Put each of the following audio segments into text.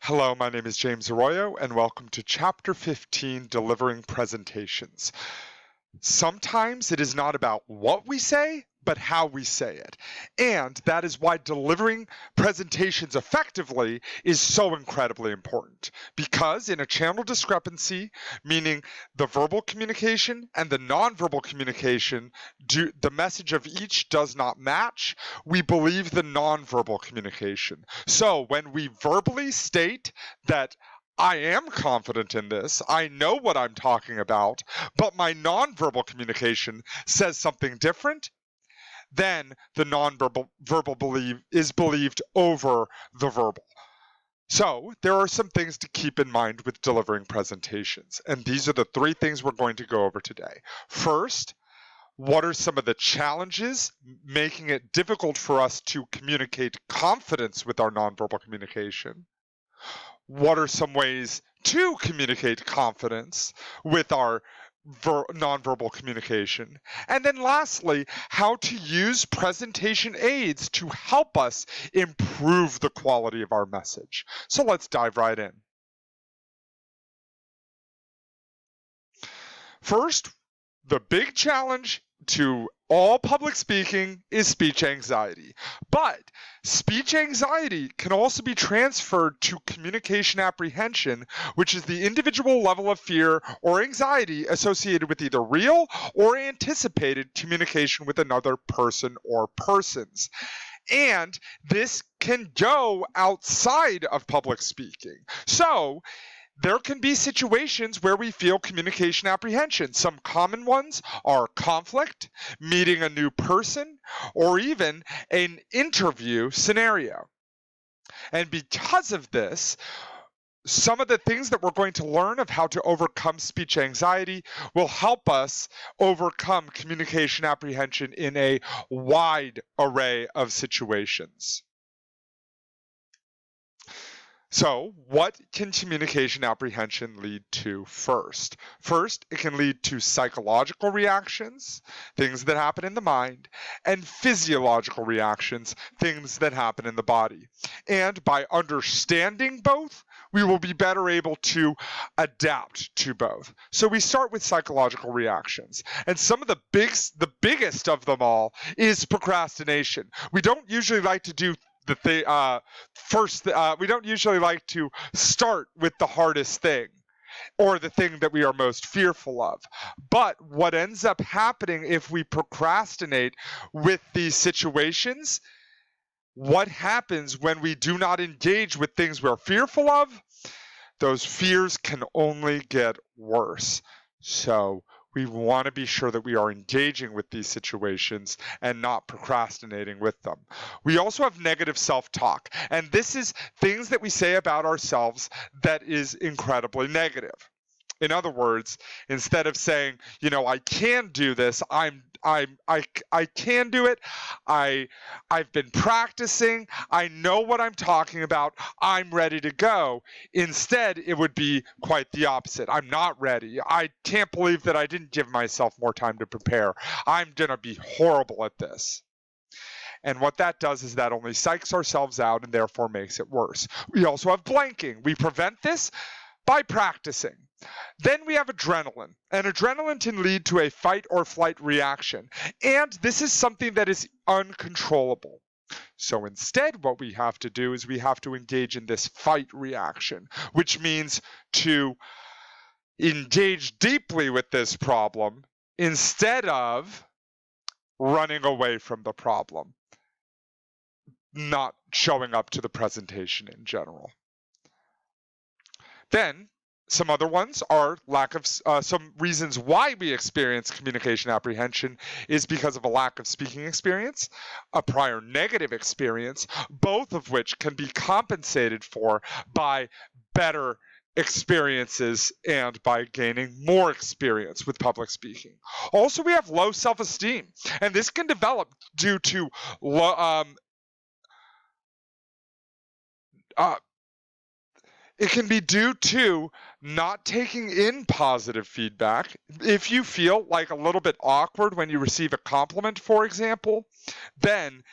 Hello, my name is James Arroyo, and welcome to Chapter 15, Delivering Presentations. Sometimes it is not about what we say, but how we say it. And that is why delivering presentations effectively is so incredibly important. Because in a channel discrepancy, meaning the verbal communication and the nonverbal communication, the message of each does not match, we believe the nonverbal communication. So when we verbally state that I am confident in this, I know what I'm talking about, but my nonverbal communication says something different, then the nonverbal is believed over the verbal. So there are some things to keep in mind with delivering presentations, and these are the three things we're going to go over today. First, what are some of the challenges making it difficult for us to communicate confidence with our nonverbal communication? What are some ways to communicate confidence with our nonverbal communication? And then lastly, how to use presentation aids to help us improve the quality of our message. So let's dive right in. First, the big challenge to all public speaking is speech anxiety. But speech anxiety can also be transferred to communication apprehension, which is the individual level of fear or anxiety associated with either real or anticipated communication with another person or persons. And this can go outside of public speaking. So there can be situations where we feel communication apprehension. Some common ones are conflict, meeting a new person, or even an interview scenario. And because of this, some of the things that we're going to learn of how to overcome speech anxiety will help us overcome communication apprehension in a wide array of situations. So, what can communication apprehension lead to first? First, it can lead to psychological reactions, things that happen in the mind, and physiological reactions, things that happen in the body. And by understanding both, we will be better able to adapt to both. So we start with psychological reactions. And some of the biggest of them all is procrastination. We don't usually like to do we don't usually like to start with the hardest thing or the thing that we are most fearful of. But what ends up happening if we procrastinate with these situations, what happens when we do not engage with things we're fearful of? Those fears can only get worse. So we want to be sure that we are engaging with these situations and not procrastinating with them. We also have negative self-talk, and this is things that we say about ourselves that is incredibly negative. In other words, instead of saying, I can do this, I can do it. I've been practicing. I know what I'm talking about. I'm ready to go. Instead, it would be quite the opposite. I'm not ready. I can't believe that I didn't give myself more time to prepare. I'm going to be horrible at this. And what that does is that only psychs ourselves out and therefore makes it worse. We also have blanking. We prevent this by practicing. Then we have adrenaline, and adrenaline can lead to a fight or flight reaction, and this is something that is uncontrollable. So instead, what we have to do is we have to engage in this fight reaction, which means to engage deeply with this problem instead of running away from the problem, not showing up to the presentation in general. Then some other ones are some reasons why we experience communication apprehension is because of a lack of speaking experience, a prior negative experience, both of which can be compensated for by better experiences and by gaining more experience with public speaking. Also, we have low self-esteem, and this can develop due to it can be due to not taking in positive feedback. If you feel like a little bit awkward when you receive a compliment, for example, then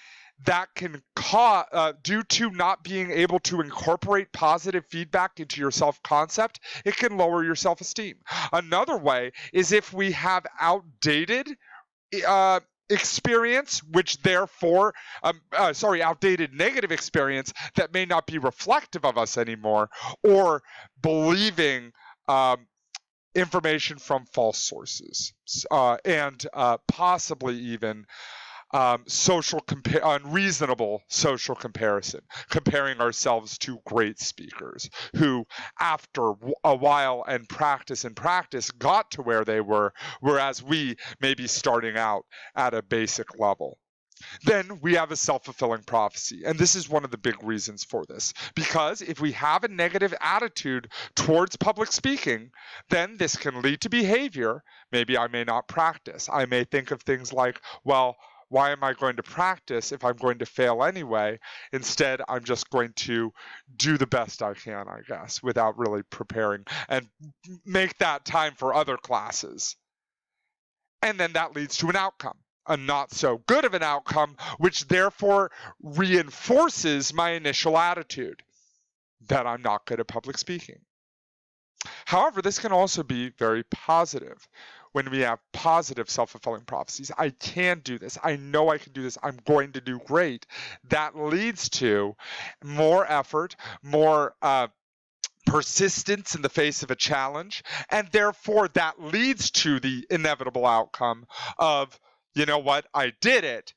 that can cause, due to not being able to incorporate positive feedback into your self-concept, it can lower your self-esteem. Another way is if we have outdated experience, which therefore, outdated negative experience that may not be reflective of us anymore, or believing information from false sources, and possibly even unreasonable social comparison, comparing ourselves to great speakers who, after a while and practice, got to where they were, whereas we may be starting out at a basic level. Then we have a self-fulfilling prophecy. And this is one of the big reasons for this. Because if we have a negative attitude towards public speaking, then this can lead to behavior. Maybe I may not practice. I may think of things like, well, why am I going to practice if I'm going to fail anyway? Instead, I'm just going to do the best I can, I guess, without really preparing, and make that time for other classes. And then that leads to an outcome, a not so good of an outcome, which therefore reinforces my initial attitude that I'm not good at public speaking. However, this can also be very positive when we have positive self-fulfilling prophecies. I can do this. I know I can do this. I'm going to do great. That leads to more effort, more persistence in the face of a challenge, and therefore that leads to the inevitable outcome of, you know what, I did it,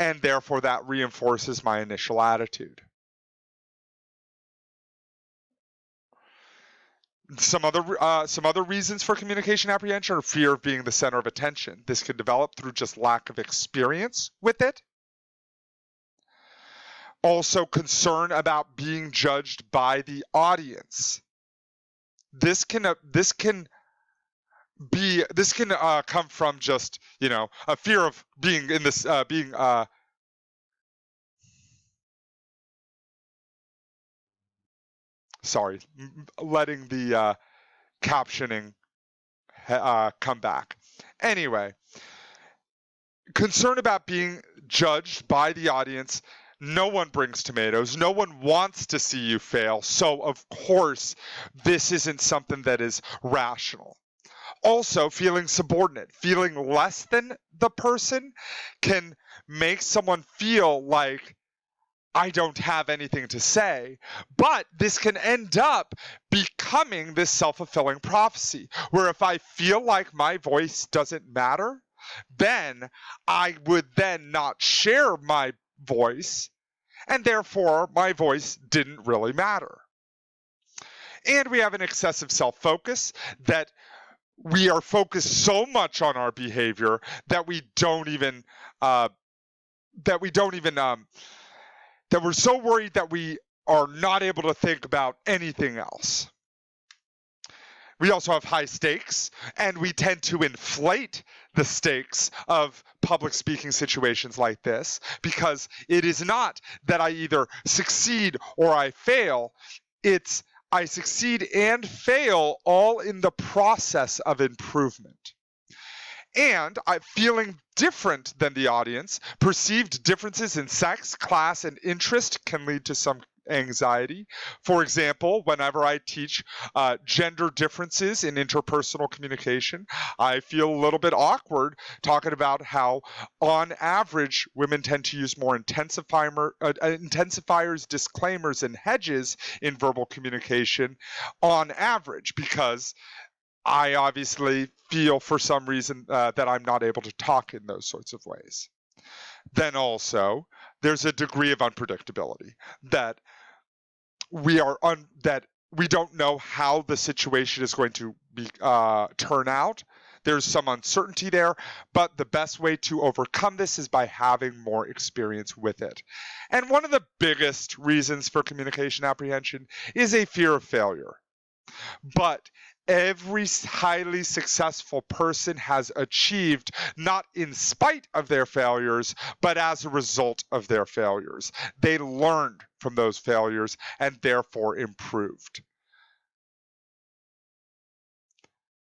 and therefore that reinforces my initial attitude. Some other reasons for communication apprehension are fear of being the center of attention. This can develop through just lack of experience with it. Also, concern about being judged by the audience. This can come from just, a fear of being in this letting the captioning come back. Anyway, concern about being judged by the audience. No one brings tomatoes. No one wants to see you fail. So, of course, this isn't something that is rational. Also, feeling subordinate, feeling less than the person can make someone feel like I don't have anything to say, but this can end up becoming this self-fulfilling prophecy, where if I feel like my voice doesn't matter, then I would then not share my voice, and therefore my voice didn't really matter. And we have an excessive self-focus that we are focused so much on our behavior that we're so worried that we are not able to think about anything else. We also have high stakes, and we tend to inflate the stakes of public speaking situations like this, because it is not that I either succeed or I fail. It's I succeed and fail all in the process of improvement. And I'm feeling different than the audience. Perceived differences in sex, class, and interest can lead to some anxiety. For example, whenever I teach gender differences in interpersonal communication, I feel a little bit awkward talking about how, on average, women tend to use more intensifiers, disclaimers, and hedges in verbal communication on average, because I obviously feel for some reason that I'm not able to talk in those sorts of ways. Then also, there's a degree of unpredictability that we don't know how the situation is going to turn out. There's some uncertainty there, but the best way to overcome this is by having more experience with it. And one of the biggest reasons for communication apprehension is a fear of failure. But every highly successful person has achieved not in spite of their failures, but as a result of their failures. They learned from those failures and therefore improved.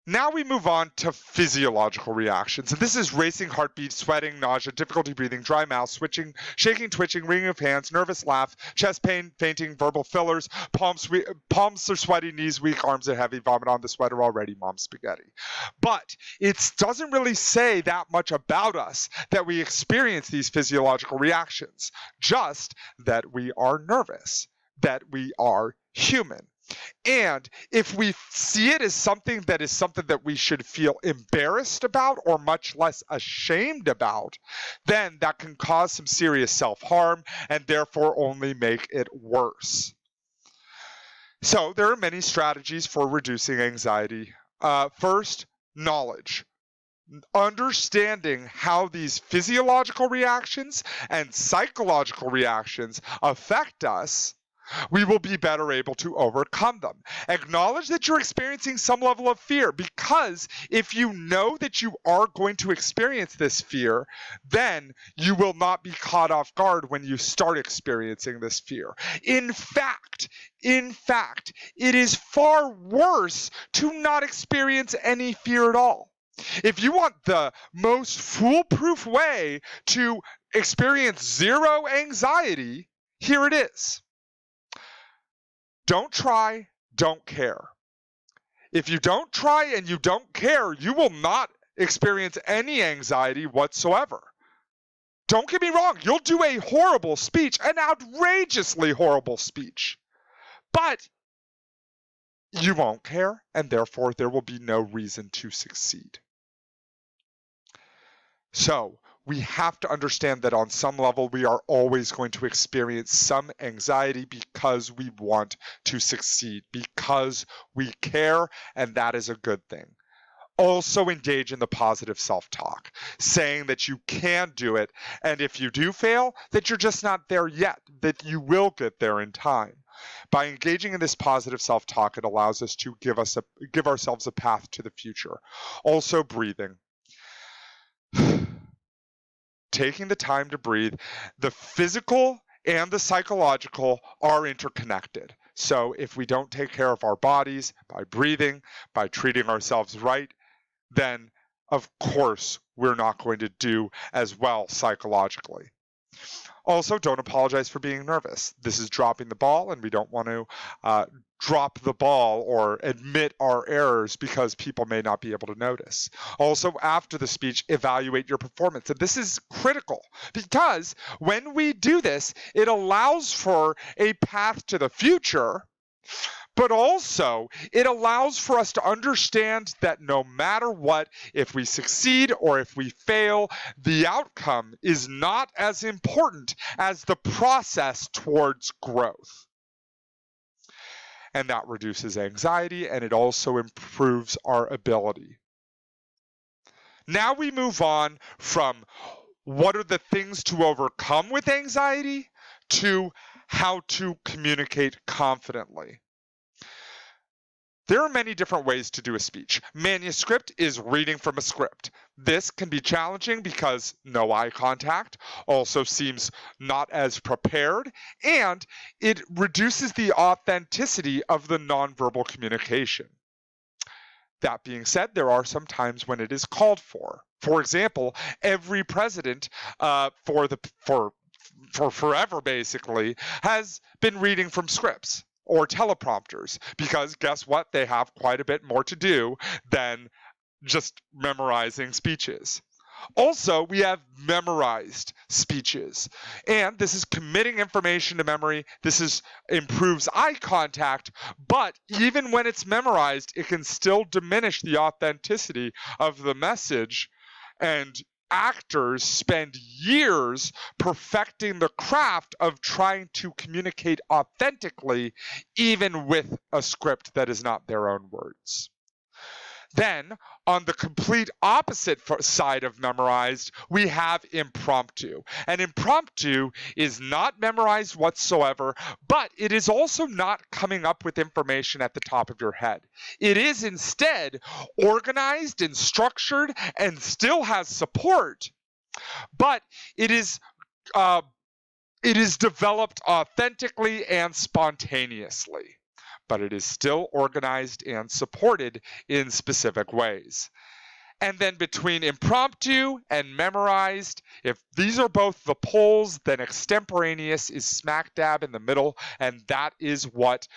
Now we move on to physiological reactions. And this is racing heartbeat, sweating, nausea, difficulty breathing, dry mouth, switching, shaking, twitching, wringing of hands, nervous laugh, chest pain, fainting, verbal fillers, palms are sweaty, knees weak, arms are heavy, vomit on the sweater already, mom spaghetti. But it doesn't really say that much about us that we experience these physiological reactions, just that we are nervous, that we are human. And if we see it as something that we should feel embarrassed about or much less ashamed about, then that can cause some serious self-harm and therefore only make it worse. So there are many strategies for reducing anxiety. First, knowledge. Understanding how these physiological reactions and psychological reactions affect us, we will be better able to overcome them. Acknowledge that you're experiencing some level of fear, because if you know that you are going to experience this fear, then you will not be caught off guard when you start experiencing this fear. In fact, it is far worse to not experience any fear at all. If you want the most foolproof way to experience zero anxiety, here it is. Don't try, don't care. If you don't try and you don't care, you will not experience any anxiety whatsoever. Don't get me wrong, you'll do a horrible speech, an outrageously horrible speech, but you won't care, and therefore there will be no reason to succeed. So we have to understand that on some level we are always going to experience some anxiety because we want to succeed, because we care, and that is a good thing. Also engage in the positive self-talk, saying that you can do it, and if you do fail, that you're just not there yet, that you will get there in time. By engaging in this positive self-talk, it allows us to give ourselves a path to the future. Also, breathing. Taking the time to breathe. The physical and the psychological are interconnected. So if we don't take care of our bodies by breathing, by treating ourselves right, then of course we're not going to do as well psychologically. Also, don't apologize for being nervous. This is dropping the ball, and we don't want to drop the ball or admit our errors because people may not be able to notice. Also, after the speech, evaluate your performance. And this is critical because when we do this, it allows for a path to the future, but also it allows for us to understand that no matter what, if we succeed or if we fail, the outcome is not as important as the process towards growth. And that reduces anxiety, and it also improves our ability. Now we move on from what are the things to overcome with anxiety to how to communicate confidently. There are many different ways to do a speech. Manuscript is reading from a script. This can be challenging because no eye contact, also seems not as prepared, and it reduces the authenticity of the nonverbal communication. That being said, there are some times when it is called for. For example, every president for forever basically has been reading from scripts or teleprompters, because guess what? They have quite a bit more to do than just memorizing speeches. Also, we have memorized speeches, and this is committing information to memory. This improves eye contact, but even when it's memorized, it can still diminish the authenticity of the message, and actors spend years perfecting the craft of trying to communicate authentically, even with a script that is not their own words. Then, on the complete opposite side of memorized, we have impromptu. And impromptu is not memorized whatsoever, but it is also not coming up with information at the top of your head. It is instead organized and structured and still has support, but it is developed authentically and spontaneously. but it is still organized and supported in specific ways. And then between impromptu and memorized, if these are both the poles, then extemporaneous is smack dab in the middle, and that is what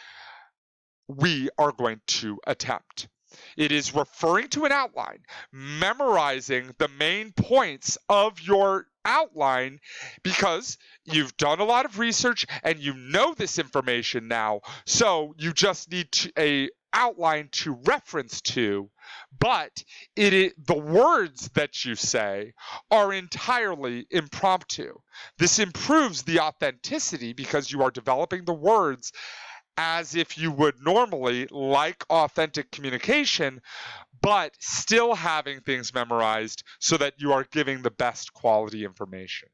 we are going to attempt. It is referring to an outline, memorizing the main points of your outline because you've done a lot of research and you know this information now. So you just need a outline to reference to, but the words that you say are entirely impromptu. This improves the authenticity because you are developing the words as if you would normally, like authentic communication, but still having things memorized so that you are giving the best quality information.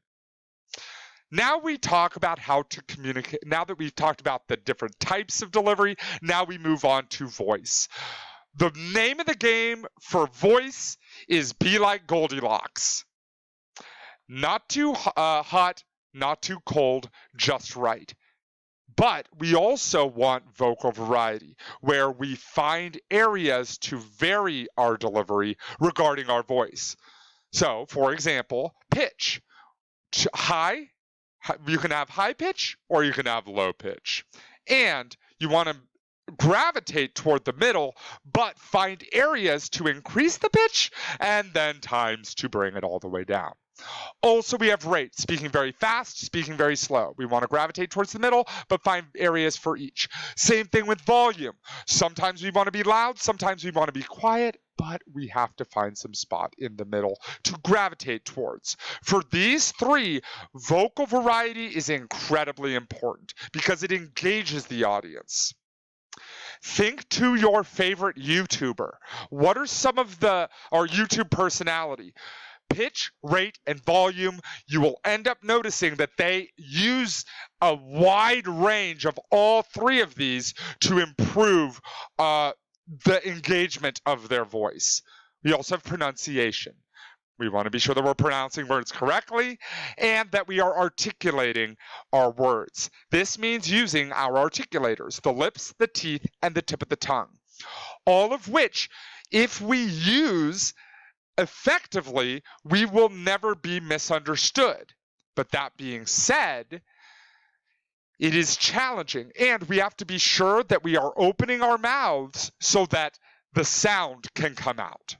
Now we talk about how to communicate. Now that we've talked about the different types of delivery, now we move on to voice. The name of the game for voice is Be Like Goldilocks. Not too hot, not too cold, just right. But we also want vocal variety, where we find areas to vary our delivery regarding our voice. So, for example, pitch. High, you can have high pitch or you can have low pitch. And you want to gravitate toward the middle, but find areas to increase the pitch and then times to bring it all the way down. Also, we have rate, speaking very fast, speaking very slow. We want to gravitate towards the middle, but find areas for each. Same thing with volume. Sometimes we want to be loud, sometimes we want to be quiet, but we have to find some spot in the middle to gravitate towards. For these three, vocal variety is incredibly important because it engages the audience. Think to your favorite YouTuber. What are some of our YouTube personality? Pitch, rate, and volume, you will end up noticing that they use a wide range of all three of these to improve the engagement of their voice. We also have pronunciation. We want to be sure that we're pronouncing words correctly and that we are articulating our words. This means using our articulators, the lips, the teeth, and the tip of the tongue. All of which, if we use effectively, we will never be misunderstood. But that being said, it is challenging, and we have to be sure that we are opening our mouths so that the sound can come out.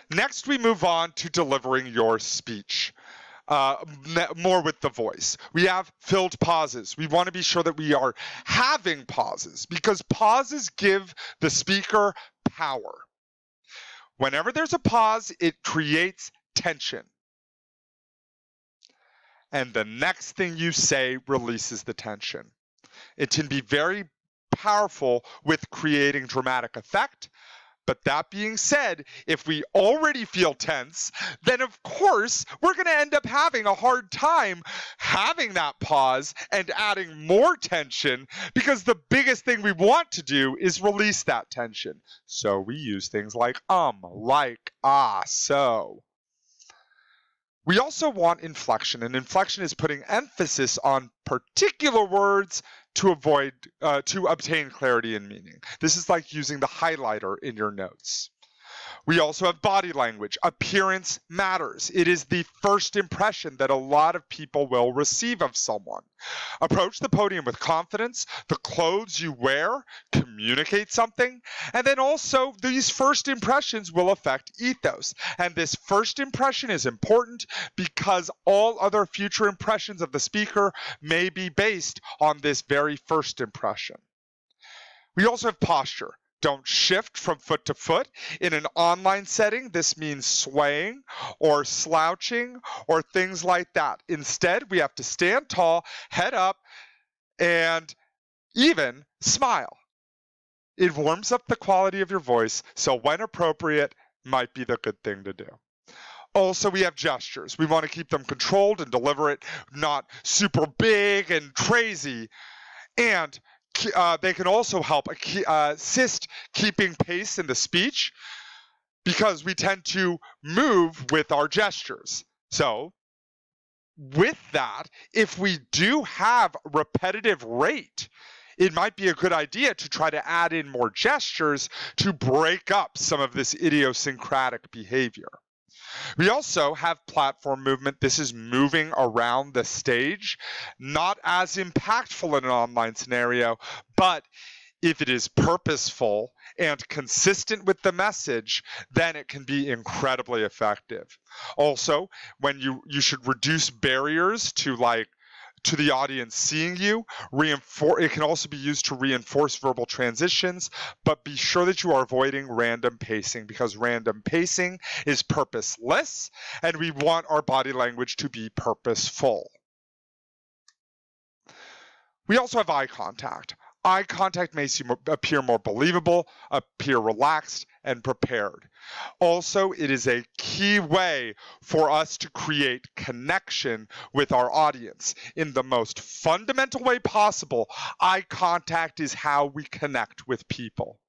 Next, we move on to delivering your speech. More with the voice. We have filled pauses. We want to be sure that we are having pauses because pauses give the speaker power. Whenever there's a pause, it creates tension. And the next thing you say releases the tension. It can be very powerful with creating dramatic effect. But that being said, if we already feel tense, then of course we're going to end up having a hard time having that pause and adding more tension because the biggest thing we want to do is release that tension. So we use things like like, so. We also want inflection, and inflection is putting emphasis on particular words to obtain clarity and meaning. This is like using the highlighter in your notes. We also have body language. Appearance matters. It is the first impression that a lot of people will receive of someone. Approach the podium with confidence. The clothes you wear communicate something. And then also, these first impressions will affect ethos. And this first impression is important because all other future impressions of the speaker may be based on this very first impression. We also have posture. Don't shift from foot to foot. In an online setting, this means swaying or slouching or things like that. Instead, we have to stand tall, head up, and even smile. It warms up the quality of your voice, so when appropriate, might be the good thing to do. Also, we have gestures. We want to keep them controlled and deliberate, not super big and crazy. And they can also help assist keeping pace in the speech because we tend to move with our gestures. So with that, if we do have repetitive rate, it might be a good idea to try to add in more gestures to break up some of this idiosyncratic behavior. We also have platform movement. This is moving around the stage, not as impactful in an online scenario, but if it is purposeful and consistent with the message, then it can be incredibly effective. Also, when you should reduce barriers to the audience seeing you. It can also be used to reinforce verbal transitions, but be sure that you are avoiding random pacing, because random pacing is purposeless and we want our body language to be purposeful. We also have eye contact. Eye contact makes you appear more believable, appear relaxed, and prepared. Also, it is a key way for us to create connection with our audience. In the most fundamental way possible, eye contact is how we connect with people.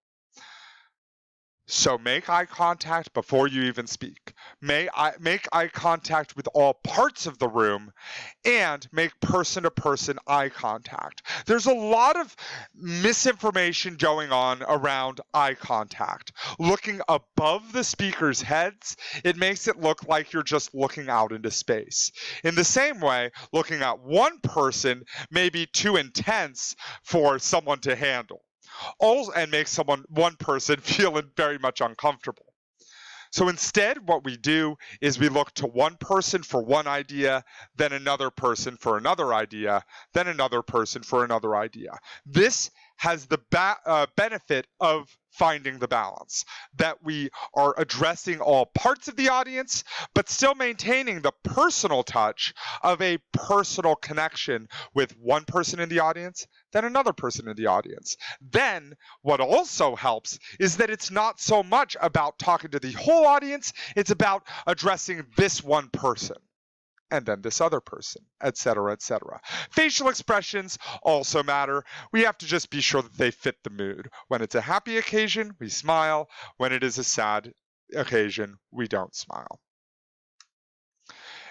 So make eye contact before you even speak. Make eye contact with all parts of the room, and make person-to-person eye contact. There's a lot of misinformation going on around eye contact. Looking above the speakers' heads, it makes it look like you're just looking out into space. In the same way, looking at one person may be too intense for someone to handle. And make one person feel very much uncomfortable. So instead, what we do is we look to one person for one idea, then another person for another idea, then another person for another idea. This has the benefit of finding the balance, that we are addressing all parts of the audience, but still maintaining the personal touch of a personal connection with one person in the audience, then another person in the audience. Then what also helps is that it's not so much about talking to the whole audience, it's about addressing this one person, and then this other person, etc., etc. Facial expressions also matter. We have to just be sure that they fit the mood. When it's a happy occasion, we smile. When it is a sad occasion, we don't smile.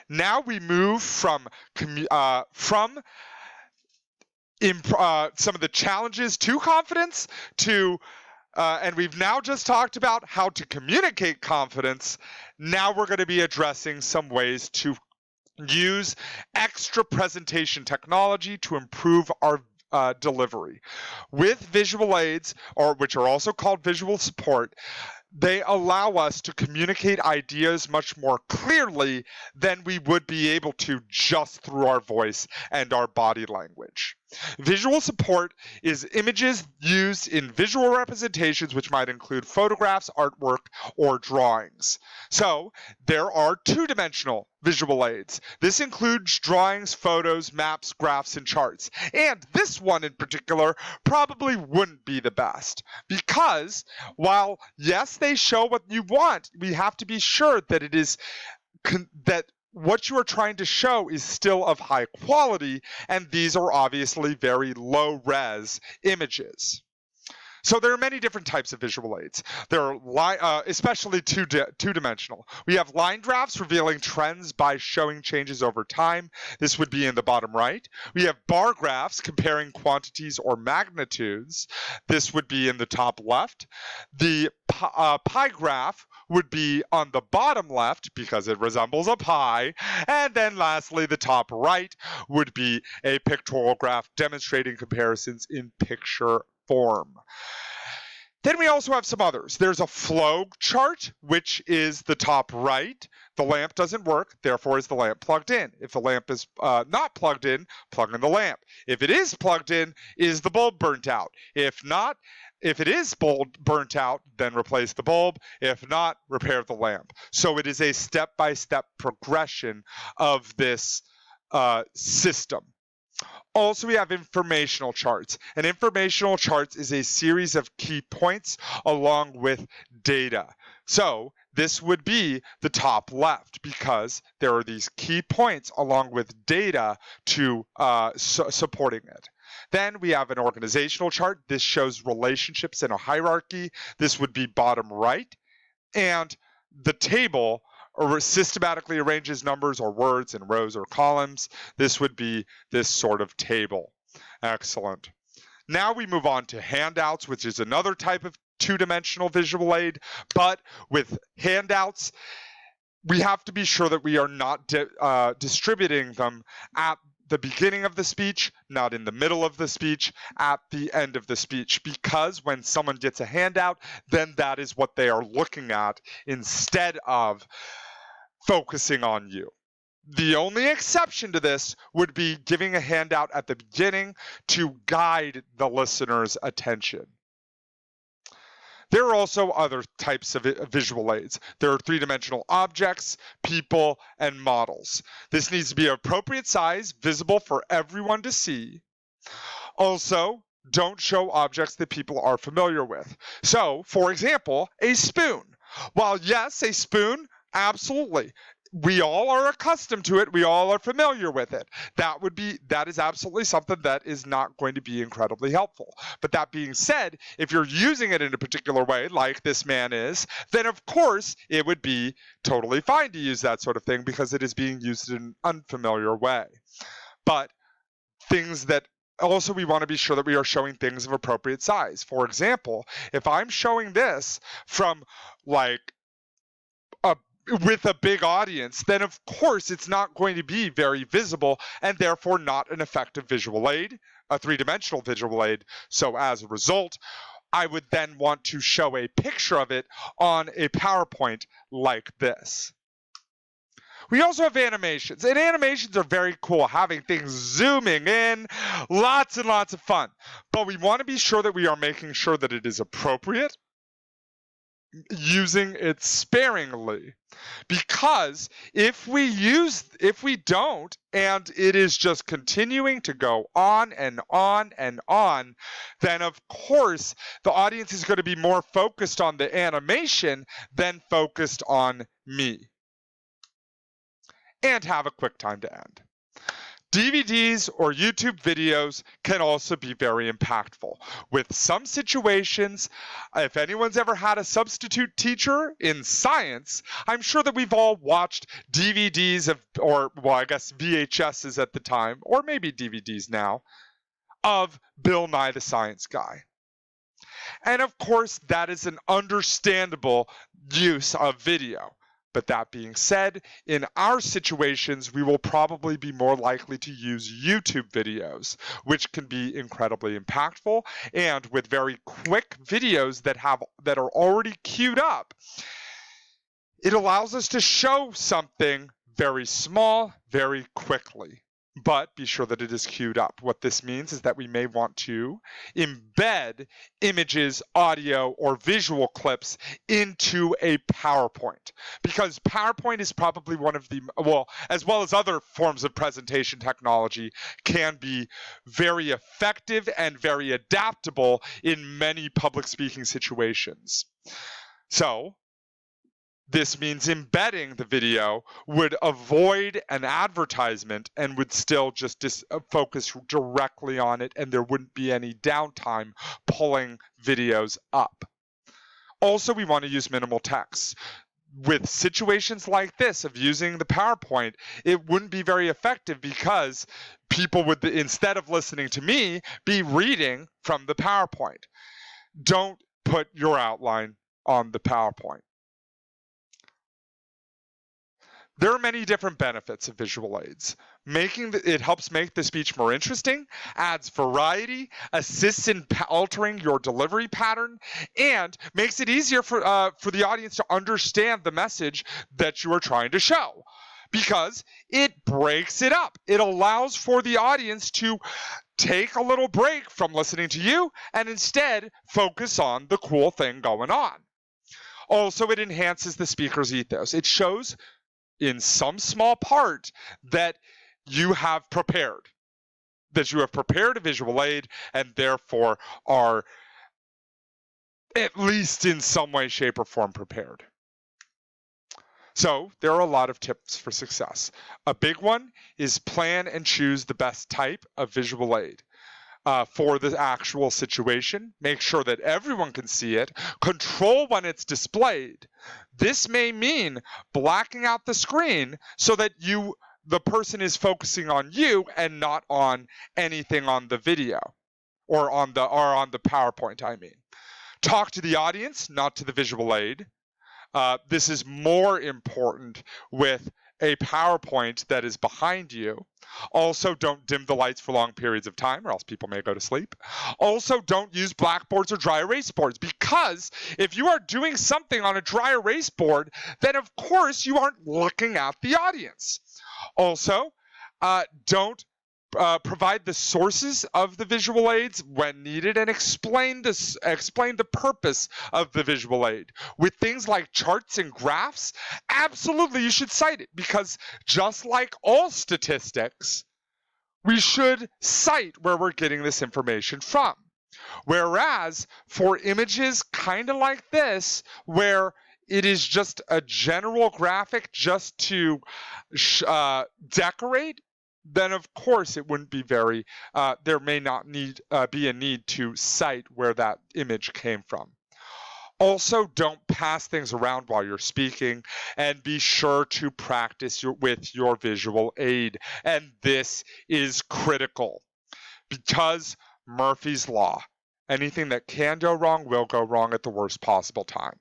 Now we move from some of the challenges to confidence to and we've now just talked about how to communicate confidence. Now we're going to be addressing some ways to use extra presentation technology to improve our delivery. With visual aids, which are also called visual support, they allow us to communicate ideas much more clearly than we would be able to just through our voice and our body language. Visual support is images used in visual representations, which might include photographs, artwork, or drawings. So there are two-dimensional visual aids. This includes drawings, photos, maps, graphs, and charts. And this one in particular probably wouldn't be the best, because while, yes, they show what you want, we have to be sure that it is that what you are trying to show is still of high quality, and these are obviously very low res images. So there are many different types of visual aids. There are especially two-dimensional. We have line graphs revealing trends by showing changes over time. This would be in the bottom right. We have bar graphs comparing quantities or magnitudes. This would be in the top left. The pie graph would be on the bottom left because it resembles a pie. And then lastly, the top right would be a pictorial graph demonstrating comparisons in picture form. Then we also have some others. There's a flow chart, which is the top right. The lamp doesn't work, therefore is the lamp plugged in? If the lamp is not plugged in, plug in the lamp. If it is plugged in, is the bulb burnt out? If not, if it is burnt out, then replace the bulb. If not, repair the lamp. So it is a step-by-step progression of this system. Also, we have informational charts. And informational charts is a series of key points along with data. So this would be the top left because there are these key points along with data to supporting it. Then we have an organizational chart. This shows relationships in a hierarchy. This would be bottom right. And the table or systematically arranges numbers or words in rows or columns. This would be this sort of table. Excellent. Now we move on to handouts, which is another type of two-dimensional visual aid, but with handouts, we have to be sure that we are not distributing them at the beginning of the speech, not in the middle of the speech, at the end of the speech, because when someone gets a handout, then that is what they are looking at instead of focusing on you. The only exception to this would be giving a handout at the beginning to guide the listener's attention. There are also other types of visual aids. There are three-dimensional objects, people, and models. This needs to be appropriate size, visible for everyone to see. Also, don't show objects that people are familiar with. So, for example, a spoon. While yes, a spoon, absolutely. We all are accustomed to it. We all are familiar with it. That is absolutely something that is not going to be incredibly helpful. But that being said, if you're using it in a particular way, like this man is, then of course it would be totally fine to use that sort of thing because it is being used in an unfamiliar way. But things that also we want to be sure that we are showing things of appropriate size. For example, if I'm showing this from with a big audience, then of course it's not going to be very visible and therefore not an effective visual aid, a three-dimensional visual aid. So as a result, I would then want to show a picture of it on a PowerPoint like this. We also have animations, and animations are very cool, having things zooming in, lots and lots of fun. But we want to be sure that we are making sure that it is appropriate, using it sparingly, because if we don't and it is just continuing to go on and on and on, then of course the audience is going to be more focused on the animation than focused on me and have a quick time to end. DVDs or YouTube videos can also be very impactful. With some situations, if anyone's ever had a substitute teacher in science, I'm sure that we've all watched DVDs I guess VHSs at the time, or maybe DVDs now, of Bill Nye the Science Guy. And of course, that is an understandable use of video. But that being said, in our situations, we will probably be more likely to use YouTube videos, which can be incredibly impactful. And with very quick videos that are already queued up, it allows us to show something very small, very quickly. But be sure that it is queued up. What this means is that we may want to embed images, audio, or visual clips into a PowerPoint, because PowerPoint is probably one of the, as well as other forms of presentation technology, can be very effective and very adaptable in many public speaking situations. So, this means embedding the video would avoid an advertisement and would still just focus directly on it, and there wouldn't be any downtime pulling videos up. Also, we want to use minimal text. With situations like this of using the PowerPoint, it wouldn't be very effective because people would, instead of listening to me, be reading from the PowerPoint. Don't put your outline on the PowerPoint. There are many different benefits of visual aids. It helps make the speech more interesting, adds variety, assists in altering your delivery pattern, and makes it easier for the audience to understand the message that you are trying to show, because it breaks it up. It allows for the audience to take a little break from listening to you and instead focus on the cool thing going on. Also, it enhances the speaker's ethos. It shows in some small part that you have prepared a visual aid and therefore are at least in some way, shape, or form prepared. So there are a lot of tips for success. A big one is plan and choose the best type of visual aid. for the actual situation. Make sure that everyone can see it. Control when it's displayed. This may mean blacking out the screen so that the person is focusing on you and not on anything on the video or on the PowerPoint, I mean. Talk to the audience, not to the visual aid. This is more important with a PowerPoint that is behind you. Also, don't dim the lights for long periods of time or else people may go to sleep. Also, don't use blackboards or dry erase boards, because if you are doing something on a dry erase board, then of course you aren't looking at the audience. Also, don't provide the sources of the visual aids when needed, and explain the purpose of the visual aid. With things like charts and graphs, absolutely you should cite it, because just like all statistics, we should cite where we're getting this information from. Whereas for images kind of like this, where it is just a general graphic just to decorate, then of course it wouldn't be there may not be a need to cite where that image came from. Also, don't pass things around while you're speaking, and be sure to practice with your visual aid. And this is critical, because Murphy's Law, anything that can go wrong will go wrong at the worst possible time.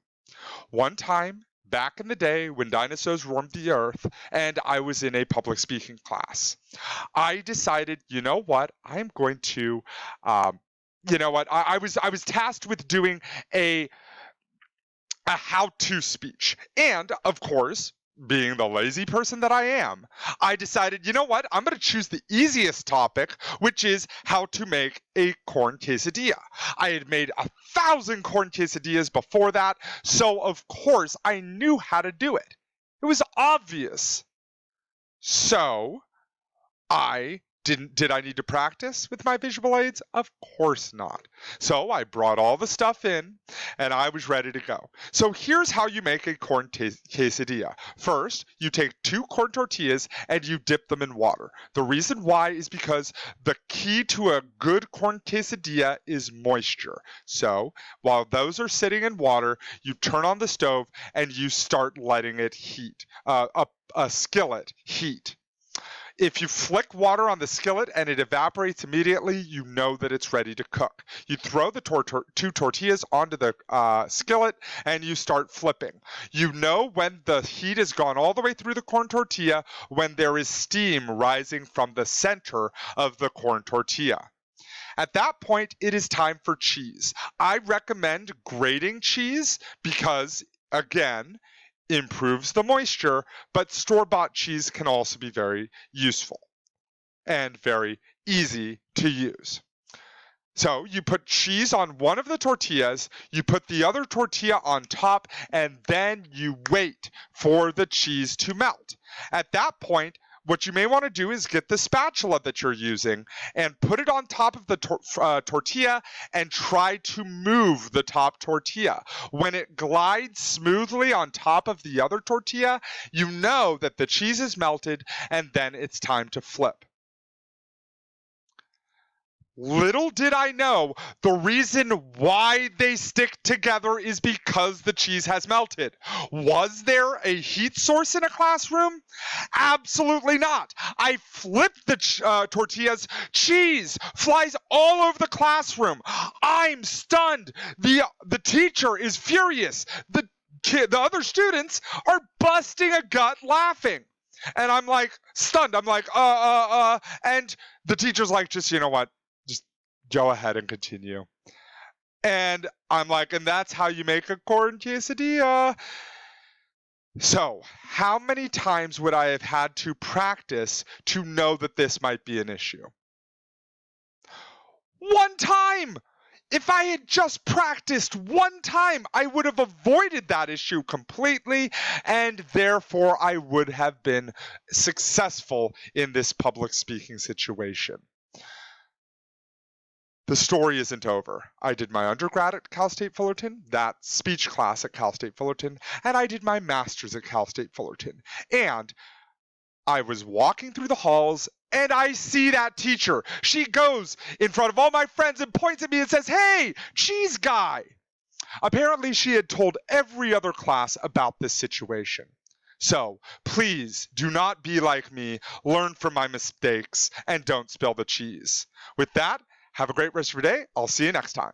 One time, back in the day when dinosaurs roamed the earth and I was in a public speaking class, I decided, you know what, I'm going to, I was tasked with doing a how-to speech. And of course, being the lazy person that I am, I decided, you know what, I'm going to choose the easiest topic, which is how to make a corn quesadilla. I had made 1,000 corn quesadillas before that, so of course I knew how to do it. It was obvious. So did I need to practice with my visual aids? Of course not. So I brought all the stuff in and I was ready to go. So here's how you make a corn quesadilla. First, you take 2 corn tortillas and you dip them in water. The reason why is because the key to a good corn quesadilla is moisture. So while those are sitting in water, you turn on the stove and you start letting it heat, a skillet heat. If you flick water on the skillet and it evaporates immediately, you know that it's ready to cook. You throw the 2 tortillas onto the skillet and you start flipping. You know when the heat has gone all the way through the corn tortilla, when there is steam rising from the center of the corn tortilla. At that point, it is time for cheese. I recommend grating cheese because, again, improves the moisture, but store-bought cheese can also be very useful and very easy to use. So you put cheese on one of the tortillas, you put the other tortilla on top, and then you wait for the cheese to melt. At that point, what you may want to do is get the spatula that you're using and put it on top of the tortilla and try to move the top tortilla. When it glides smoothly on top of the other tortilla, you know that the cheese is melted, and then it's time to flip. Little did I know, the reason why they stick together is because the cheese has melted. Was there a heat source in a classroom? Absolutely not. I flipped the tortillas. Cheese flies all over the classroom. I'm stunned. The teacher is furious. The other students are busting a gut laughing. And I'm like stunned. I'm like, and the teacher's like, just, you know what? Just go ahead and continue. And I'm like, and that's how you make a corn quesadilla. So how many times would I have had to practice to know that this might be an issue? One time! If I had just practiced one time, I would have avoided that issue completely, and therefore I would have been successful in this public speaking situation. The story isn't over. I did my undergrad at Cal State Fullerton, that speech class at Cal State Fullerton, and I did my master's at Cal State Fullerton. And I was walking through the halls And I see that teacher. She goes in front of all my friends and points at me and says, "Hey, cheese guy." Apparently, she had told every other class about this situation. So please do not be like me, learn from my mistakes, and don't spill the cheese. With that, have a great rest of your day. I'll see you next time.